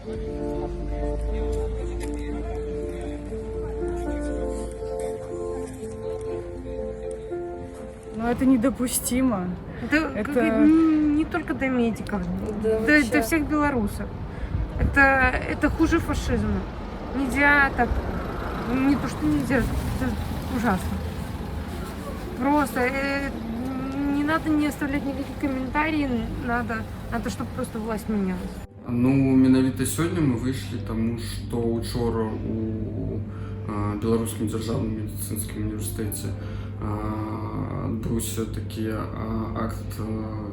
Но это недопустимо. Это не только до медиков, до всех белорусов. Это хуже фашизма. Нельзя так, не то что нельзя, это ужасно. Просто не надо не оставлять никаких комментариев, надо, чтобы просто власть менялась. Ну, менавіта сёння мы выйшлі, таму што учора у Беларускім дзяржаўным медыцынскім універсітэце адбыўся такі акт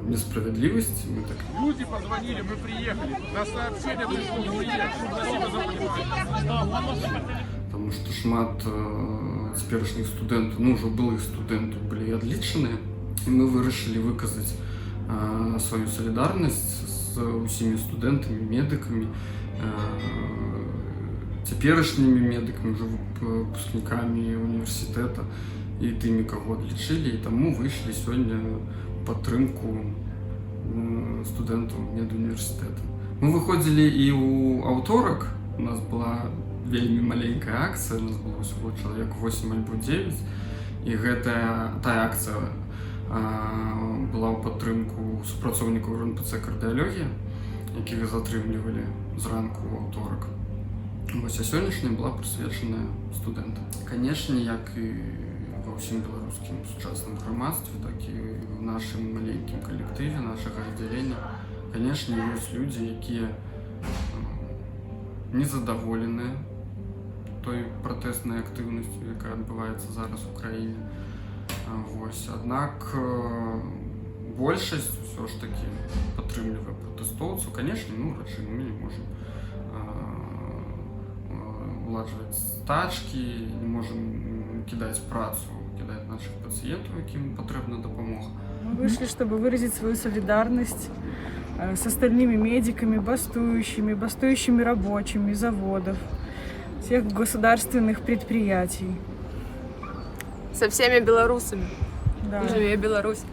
несправядлівасці. Люди позвонили, мы приехали. На сообщение пришло, мы приехали. Спасибо за понимание. Таму што шмат цяперашніх студэнтаў, ну ўжо былых студэнтаў былі адлічаныя, і мы вырашылі выказаць сваю салідарнасць з усімі студэнтамі, медыкамі, цяперашнімі медыкамі, ўжо выпускнікамі універсітэта і тымі, каго адлічылі, і таму выйшлі сёння падтрымку студэнтаў медуніверсітэта. Мы выходзілі і ў аўторак, у нас была вельмі маленькая акцыя, у нас было ўсяго чалавек 8 альбо 9, і гэтая тая акцыя была ў падтрымку супрацоўнікаў РНПЦ «Кардыялогія», якіх затрымлівалі зранку ў аўторак. Вось, а сённяшняя была прысвечаная студэнтам. Канешне, як і ва ўсім беларускім сучасным грамадстве, так і ў нашым маленькім калектыве, нашага аддзялення, канешне, ёсць людзі, якія незадаволеныя той пратэснай актыўнасцю, якая адбываецца зараз у краіне. Вось, аднак большасць ўсё ж такі падтрымлівае пратэстоўцаў. Канешне, ну, рачы, мы не можам уладжваць стачкі, не можам кідаць працу, кідаць наших пациентов, яким потребна допомога. Мы вышли, чтобы выразить свою солидарность с остальными медиками, бастующими рабочими заводов, всех государственных предприятий. Со всеми белорусами. Да. Живи Беларусь!